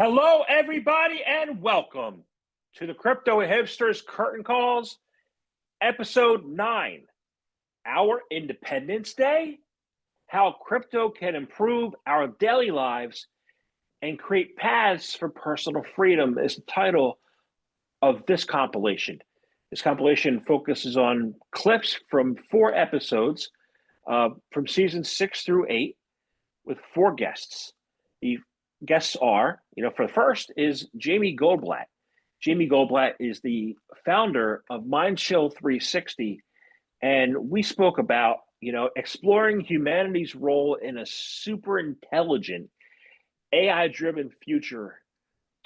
Hello, everybody, and welcome to the Crypto Hipsters Curtain Calls, Episode 9, Our Independence Day, How Crypto Can Improve Our Daily Lives and Create Paths for Personal Freedom is the title of this compilation. This compilation focuses on clips from 4 episodes from seasons 6 through 8 with 4 guests. The guests are, for the first is Jamie Goldblatt. Jamie Goldblatt is the founder of Mindchill 360, and we spoke about, exploring humanity's role in a super intelligent, AI-driven future,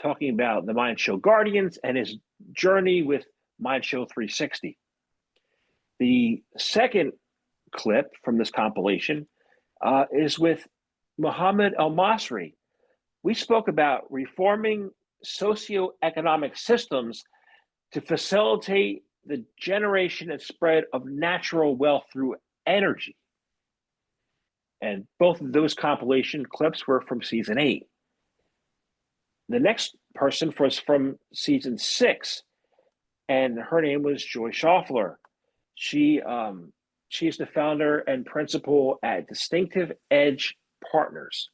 talking about the Mindchill Guardians and his journey with Mindchill 360. The second clip from this compilation is with Mohamed El-Masri. We spoke about reforming socioeconomic systems to facilitate the generation and spread of natural wealth through energy. And both of those compilation clips were from season 8. The next person was from season 6, and her name was Joy Schoffler. She's the founder and principal at Distinctive EdgePartners.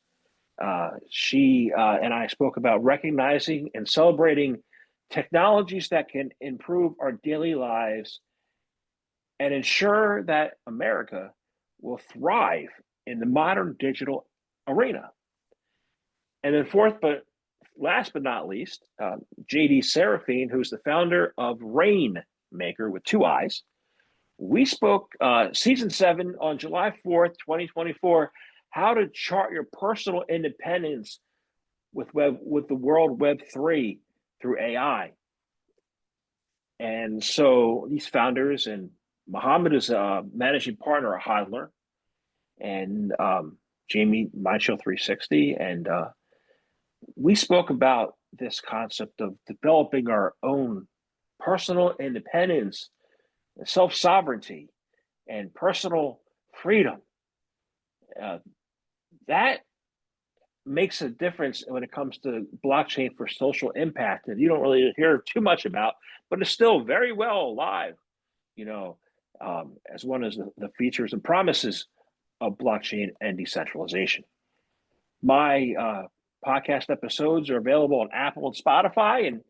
She and I spoke about recognizing and celebrating technologies that can improve our daily lives and ensure that America will thrive in the modern digital arena. And then fourth, but last but not least, JD Seraphine, who's the founder of Raiinmaker with 2 eyes. We spoke season 7 on July 4th, 2024, how to chart your personal independence with the world Web 3 through AI. And so these founders, and Mohamed is a managing partner at Hodler, and Jamie, Mindchill 360, and we spoke about this concept of developing our own personal independence, self-sovereignty, and personal freedom. That makes a difference when it comes to blockchain for social impact, and you don't really hear too much about, but it's still very well alive, as one of the features and promises of blockchain and decentralization. My podcast episodes are available on Apple and Spotify, and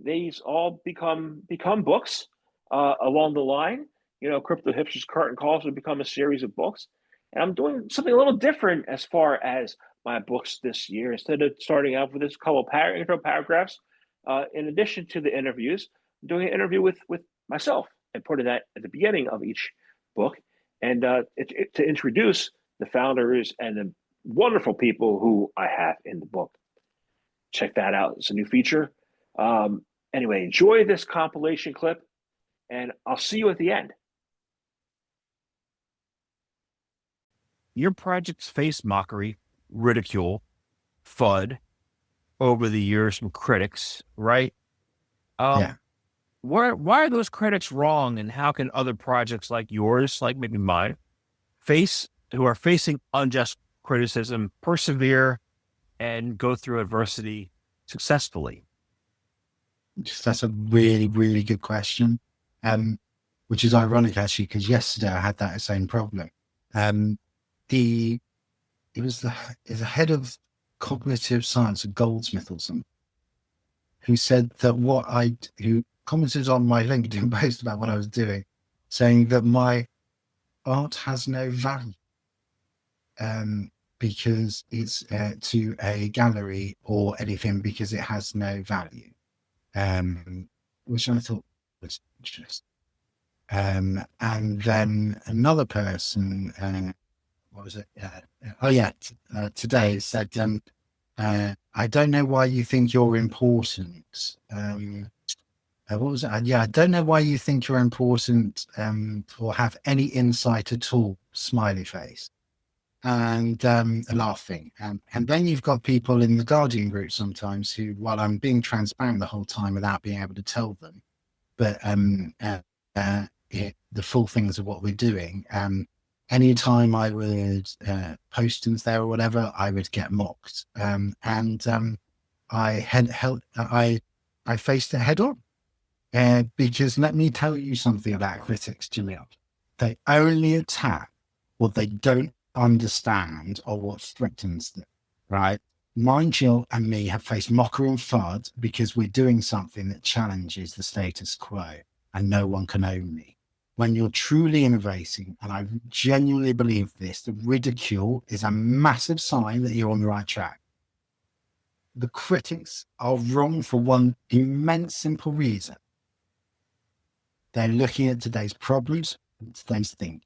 these all become books along the line. Crypto Hipsters Curtain Calls will become a series of books. And I'm doing something a little different as far as my books this year. Instead of starting out with this couple intro paragraphs, in addition to the interviews, I'm doing an interview with myself and putting that at the beginning of each book, and to introduce the founders and the wonderful people who I have in the book. Check that out. It's a new feature. Anyway, enjoy this compilation clip, and I'll see you at the end. Your projects face mockery, ridicule, FUD over the years from critics, right? Yeah. Why are those critics wrong, and how can other projects like yours, like maybe mine, who are facing unjust criticism, persevere and go through adversity successfully? That's a really, really good question, which is ironic actually, because yesterday I had that same problem. It was the head of cognitive science at Goldsmith or something, who said that who commented on my LinkedIn post about what I was doing, saying that my art has no value because it's to a gallery or anything, because it has no value, which I thought was interesting. And then another person, what was it? Today said, I don't know why you think you're important. What was it? I don't know why you think you're important or have any insight at all, smiley face. And laughing. And then you've got people in the Guardian group sometimes who, while I'm being transparent the whole time without being able to tell them, but the full things of what we're doing, anytime I would post things there or whatever, I would get mocked. And I faced it head on. Because let me tell you something about critics, Jamil. They only attack what they don't understand or what threatens them, right? Mindchill and me have faced mockery and FUD because we're doing something that challenges the status quo and no one can own me. When you're truly innovating, and I genuinely believe this, the ridicule is a massive sign that you're on the right track. The critics are wrong for one immense simple reason. They're looking at today's problems and today's thinking,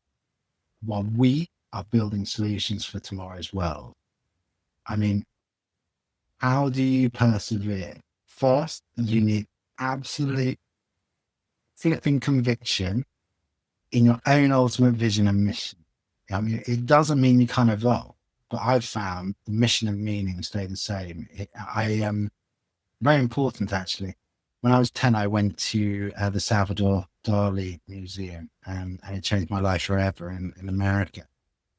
while we are building solutions for tomorrow's world. I mean, how do you persevere? First, you need absolute flipping conviction in your own ultimate vision and mission. I mean, it doesn't mean you can't evolve, but I've found the mission and meaning stay the same. Very important, actually. When I was 10, I went to the Salvador Dali Museum, and it changed my life forever in America.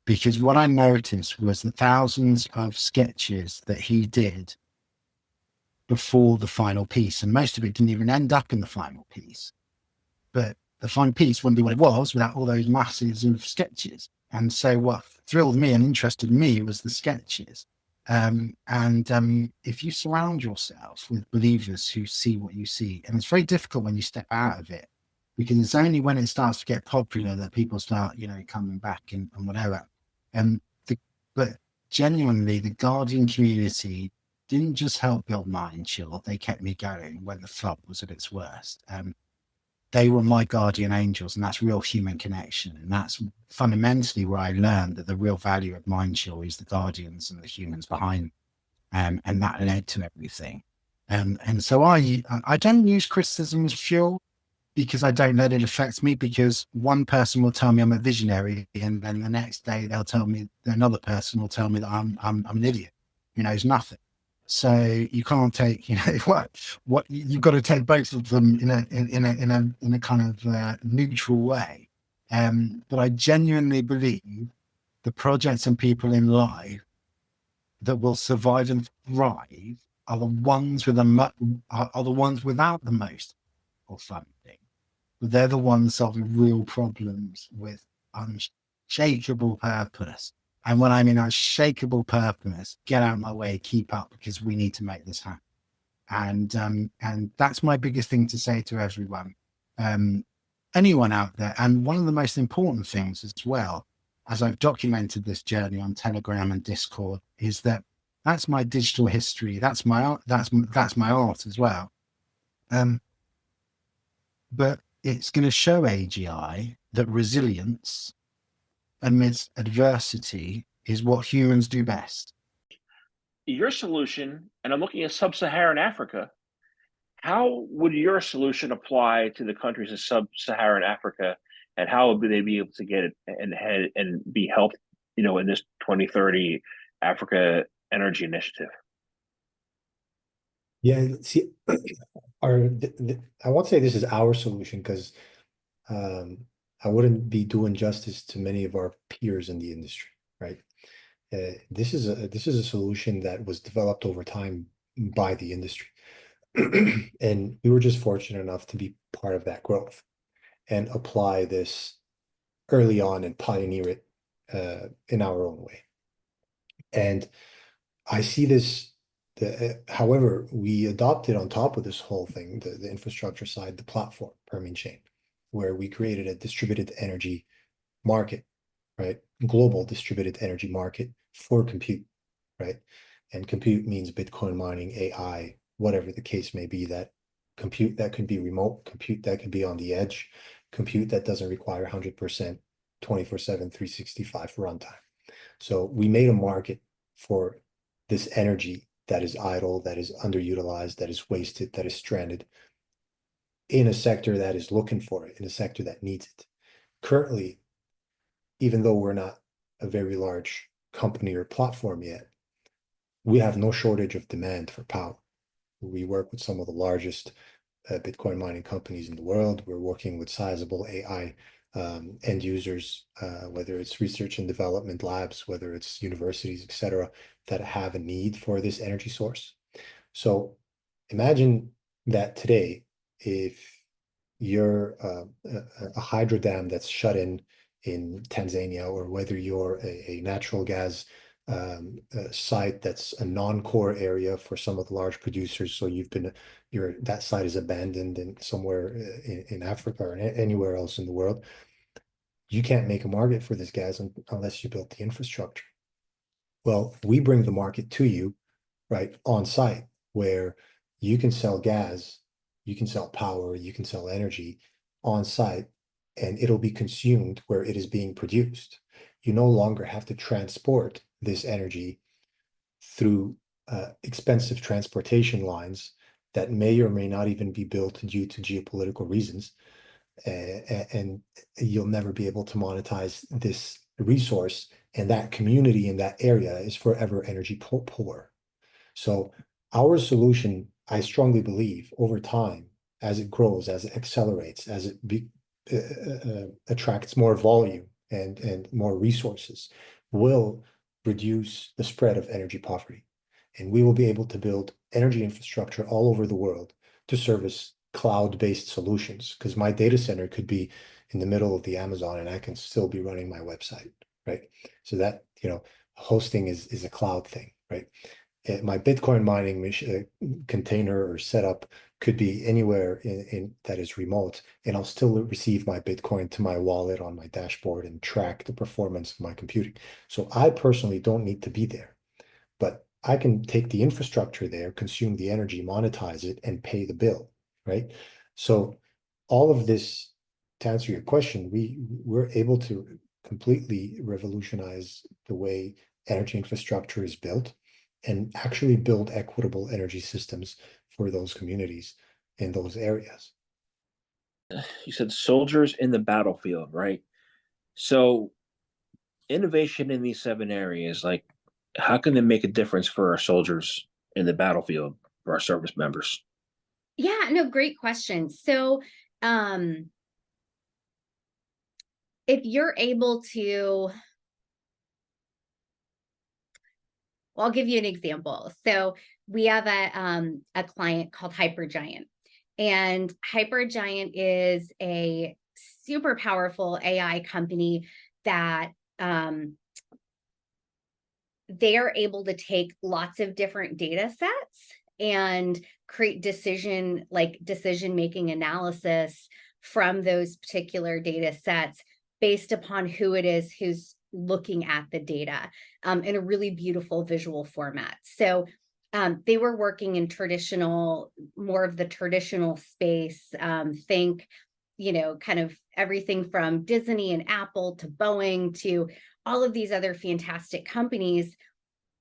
Because what I noticed was the thousands of sketches that he did before the final piece, and most of it didn't even end up in the final piece. But the final piece wouldn't be what it was without all those masses of sketches. And so what thrilled me and interested me was the sketches. If you surround yourself with believers who see what you see, and it's very difficult when you step out of it, because it's only when it starts to get popular that people start, coming back and whatever. But genuinely, the Guardian community didn't just help build Mindchill; they kept me going when the flop was at its worst. They were my guardian angels, and that's real human connection. And that's fundamentally where I learned that the real value of Mindchill is the guardians and the humans behind. And that led to everything. And so I don't use criticism as fuel because I don't let it affect me, because one person will tell me I'm a visionary, and then the next day they'll tell me, another person will tell me that I'm an idiot. It's nothing. So you can't take, what you've got to take both of them in a kind of neutral way. But I genuinely believe the projects and people in life that will survive and thrive are the ones with are the ones without the most funding. But they're the ones solving real problems with unshakable purpose. And when I'm in unshakable purpose, get out of my way, keep up, because we need to make this happen. And that's my biggest thing to say to everyone, anyone out there. And one of the most important things as well, as I've documented this journey on Telegram and Discord, is that that's my digital history. That's my art. That's my art as well. But it's going to show AGI that resilience amidst adversity is what humans do best. Your solution, and I'm looking at sub-Saharan Africa, how would your solution apply to the countries of sub-Saharan Africa, and how would they be able to get it and be helped, in this 2030 Africa Energy Initiative? Yeah, see, I won't say this is our solution, because I wouldn't be doing justice to many of our peers in the industry, right? This is a solution that was developed over time by the industry, and we were just fortunate enough to be part of that growth and apply this early on and pioneer it in our own way. And I see this. However, we adopted on top of this whole thing, the infrastructure side, the platform, Permian Chain, where we created a distributed energy market, right? Global distributed energy market for compute, right? And compute means Bitcoin mining, AI, whatever the case may be, that compute that can be remote, compute that can be on the edge, compute that doesn't require 100% 24/7, 365 runtime. So we made a market for this energy that is idle, that is underutilized, that is wasted, that is stranded, in a sector that is looking for it, in a sector that needs it. Currently, even though we're not a very large company or platform yet, we have no shortage of demand for power. We work with some of the largest Bitcoin mining companies in the world. We're working with sizable AI end users, whether it's research and development labs, whether it's universities, etc., that have a need for this energy source. So imagine that today, if you're a hydro dam that's shut in Tanzania, or whether you're a natural gas site that's a non-core area for some of the large producers, so that site is abandoned in somewhere in Africa or anywhere else in the world, you can't make a market for this gas unless you built the infrastructure. Well, we bring the market to you, right, on site, where you can sell gas, you can sell power, you can sell energy on site, and it'll be consumed where it is being produced. You no longer have to transport this energy through expensive transportation lines that may or may not even be built due to geopolitical reasons. And you'll never be able to monetize this resource, and that community in that area is forever energy poor. So our solution, I strongly believe, over time, as it grows, as it accelerates, as it attracts more volume and more resources, will reduce the spread of energy poverty. And we will be able to build energy infrastructure all over the world to service cloud-based solutions, because my data center could be in the middle of the Amazon and I can still be running my website, right? So that, hosting is a cloud thing, right? My Bitcoin mining container or setup could be anywhere in that is remote, and I'll still receive my Bitcoin to my wallet on my dashboard and track the performance of my computing. So I personally don't need to be there, but I can take the infrastructure there, consume the energy, monetize it, and pay the bill, right? So all of this, to answer your question, we're able to completely revolutionize the way energy infrastructure is built and actually build equitable energy systems for those communities in those areas. You said soldiers in the battlefield, right? So innovation in these 7 areas, like how can they make a difference for our soldiers in the battlefield, for our service members? Yeah, no, great question. So if you're able to, well, I'll give you an example. So we have a client called Hypergiant, and Hypergiant is a super powerful AI company that they are able to take lots of different data sets and create decision-making analysis from those particular data sets based upon who it is who's looking at the data in a really beautiful visual format. So they were working in more of the traditional space. Think, kind of everything from Disney and Apple to Boeing to all of these other fantastic companies.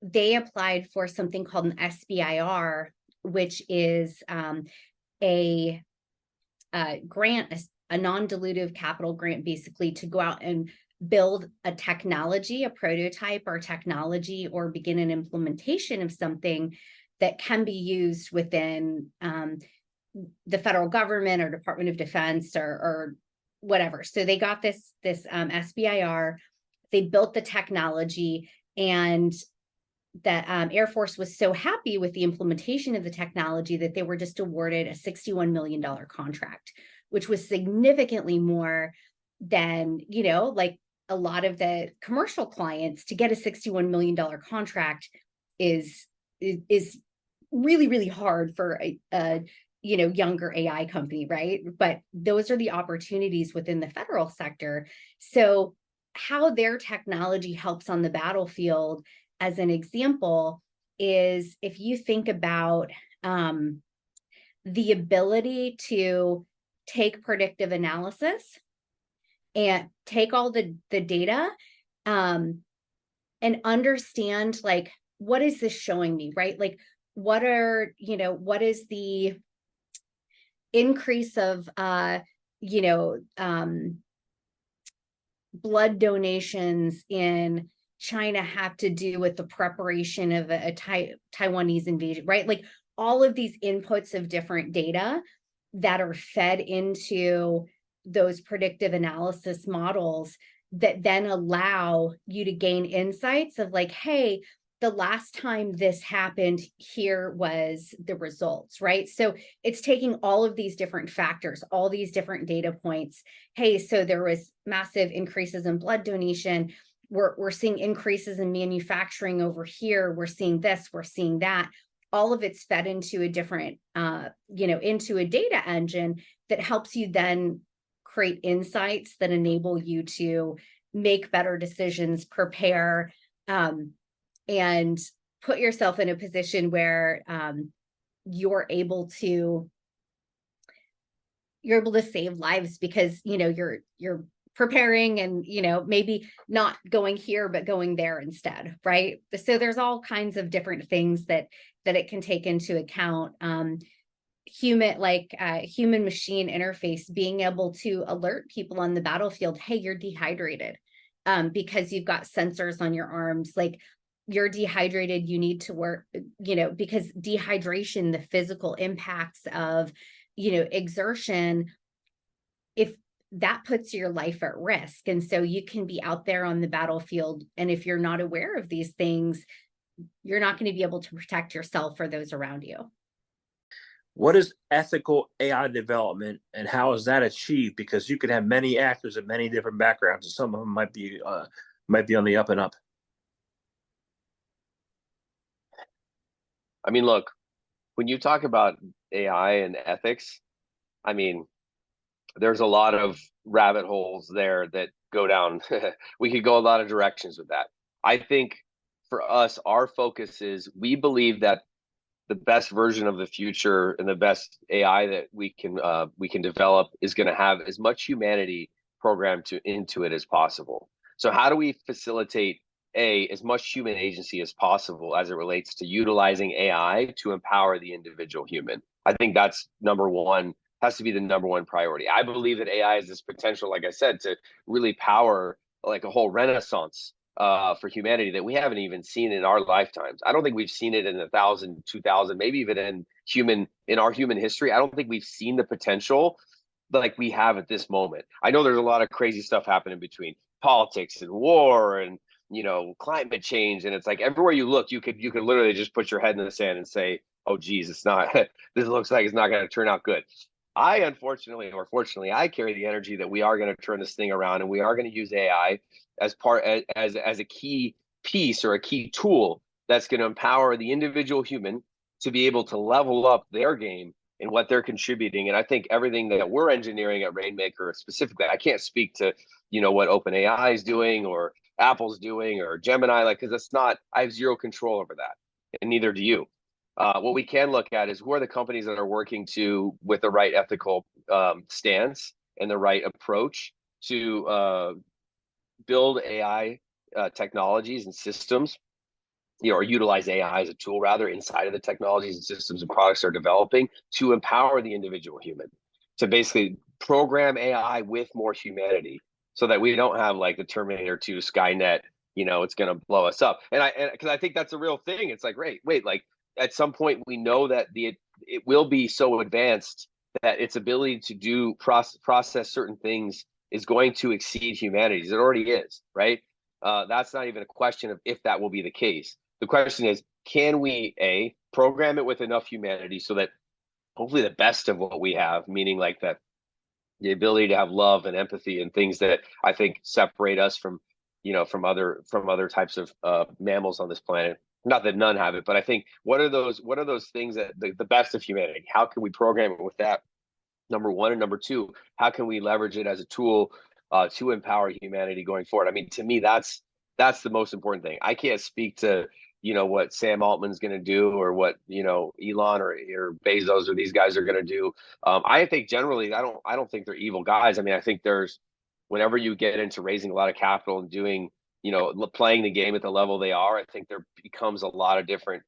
They applied for something called an SBIR, which is a grant, a non-dilutive capital grant, basically to go out and build a technology, a prototype or technology, or begin an implementation of something that can be used within the federal government or Department of Defense or whatever. So they got this SBIR, they built the technology, and the Air Force was so happy with the implementation of the technology that they were just awarded a $61 million contract, which was significantly more than, like a lot of the commercial clients. To get a $61 million contract is really, really hard for a younger AI company, right? But those are the opportunities within the federal sector. So how their technology helps on the battlefield, as an example, is if you think about the ability to take predictive analysis and take all the data and understand, like, what is this showing me, right? Like, what is the increase of blood donations in China have to do with the preparation of a Taiwanese invasion, right? Like all of these inputs of different data that are fed into those predictive analysis models that then allow you to gain insights of like, hey, the last time this happened, here was the results, right? So it's taking all of these different factors, all these different data points. Hey, so there was massive increases in blood donation. We're seeing increases in manufacturing over here. We're seeing this, we're seeing that. All of it's fed into a different, into a data engine that helps you then create insights that enable you to make better decisions, prepare, and put yourself in a position where you're able to save lives, because you're preparing and maybe not going here but going there instead, right? So there's all kinds of different things that it can take into account. Human machine interface, being able to alert people on the battlefield, hey, you're dehydrated, because you've got sensors on your arms, like you're dehydrated, you need to work, because dehydration, the physical impacts of exertion, if that puts your life at risk. And so you can be out there on the battlefield, and if you're not aware of these things, you're not going to be able to protect yourself or those around you. What is ethical AI development, and how is that achieved? Because you could have many actors of many different backgrounds, and some of them might be on the up and up. I mean, look, when you talk about AI and ethics, I mean, there's a lot of rabbit holes there that go down. We could go a lot of directions with that. I think for us, our focus is, we believe that the best version of the future and the best AI that we can develop is going to have as much humanity programmed into it as possible. So how do we facilitate as much human agency as possible as it relates to utilizing AI to empower the individual human? I think that's number one, has to be the number one priority. I believe that AI has this potential, like I said, to really power like a whole renaissance for humanity that we haven't even seen in our lifetimes. I don't think we've seen it in 1,000, 2,000, maybe even in our human history. I don't think we've seen the potential like we have at this moment. I know there's a lot of crazy stuff happening between politics and war and climate change, and it's like everywhere you look, you could literally just put your head in the sand and say, oh geez, it's not this looks like it's not going to turn out good. I unfortunately, or fortunately, I carry the energy that we are going to turn this thing around, and we are going to use AI as a key piece or a key tool that's going to empower the individual human to be able to level up their game and what they're contributing. And I think everything that we're engineering at Raiinmaker specifically, I can't speak to what OpenAI is doing or Apple's doing or Gemini, because that's not, I have zero control over that, and neither do you. What we can look at is who are the companies that are working with the right ethical stance and the right approach to build AI technologies and systems, or utilize AI as a tool rather inside of the technologies and systems and products they're developing to empower the individual human, to basically program AI with more humanity, so that we don't have like the Terminator 2 Skynet, it's going to blow us up. And because I think that's a real thing. It's like, wait, like at some point we know that it will be so advanced that its ability to do process certain things is going to exceed humanity's. It already is, right? That's not even a question of if that will be the case. The question is, can we program it with enough humanity so that hopefully the best of what we have, meaning like that the ability to have love and empathy and things that I think separate us from other types of mammals on this planet. Not that none have it, but I think what are those things that the best of humanity? How can we program it with that? Number one, and number two, how can we leverage it as a tool to empower humanity going forward? I mean, to me, that's the most important thing. I can't speak to what Sam Altman's going to do, or what Elon or Bezos or these guys are going to do. I think generally, I don't think they're evil guys. I mean, I think whenever you get into raising a lot of capital and doing playing the game at the level they are, I think there becomes a lot of different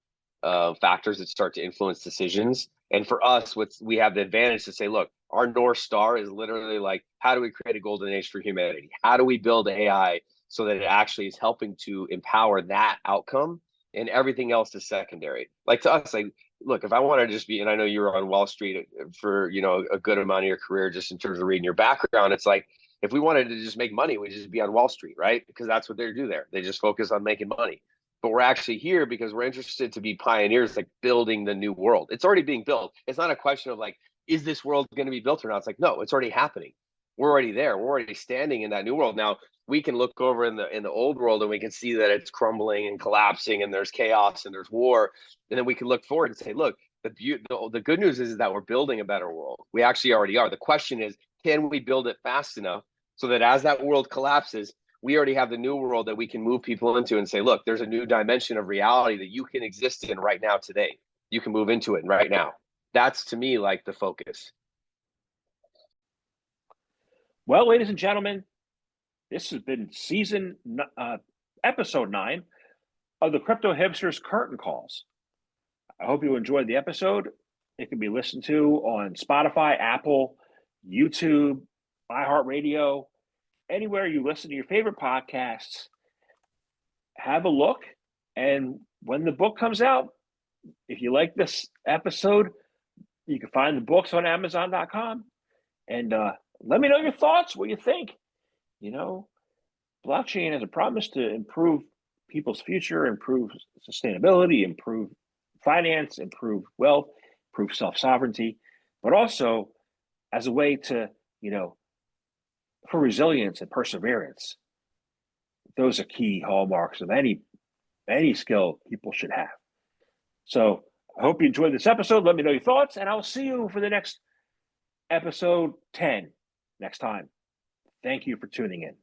factors that start to influence decisions. And for us, we have the advantage to say, look, our North Star is literally like, how do we create a golden age for humanity? How do we build AI so that it actually is helping to empower that outcome, and everything else is secondary? Like to us, like, look, if I want to just be, and I know you were on Wall Street for, a good amount of your career, just in terms of reading your background, it's like, if we wanted to just make money, we'd just be on Wall Street, right? Because that's what they do there. They just focus on making money. but we're actually here because we're interested to be pioneers, like building the new world. It's already being built. It's not a question of like, is this world going to be built or not? It's like, no, it's already happening. We're already there. We're already standing in that new world. Now we can look over in the old world and we can see that it's crumbling and collapsing and there's chaos and there's war. And then we can look forward and say, look, the good news is that we're building a better world. We actually already are. The question is, can we build it fast enough so that as that world collapses, we already have the new world that we can move people into and say, look, there's a new dimension of reality that you can exist in right now today. You can move into it right now. That's to me like the focus. Well, ladies and gentlemen, this has been episode 9 of the Crypto Hipsters Curtain Calls. I hope you enjoyed the episode. It can be listened to on Spotify, Apple, YouTube, iHeartRadio, anywhere you listen to your favorite podcasts. Have a look. And when the book comes out, if you like this episode, you can find the books on Amazon.com. And let me know your thoughts, what you think. You know, blockchain has a promise to improve people's future, improve sustainability, improve finance, improve wealth, improve self-sovereignty, but also as a way to, for resilience and perseverance. Those are key hallmarks of any skill people should have. So I hope you enjoyed this episode. Let me know your thoughts, and I'll see you for the next episode 10 next time. Thank you for tuning in.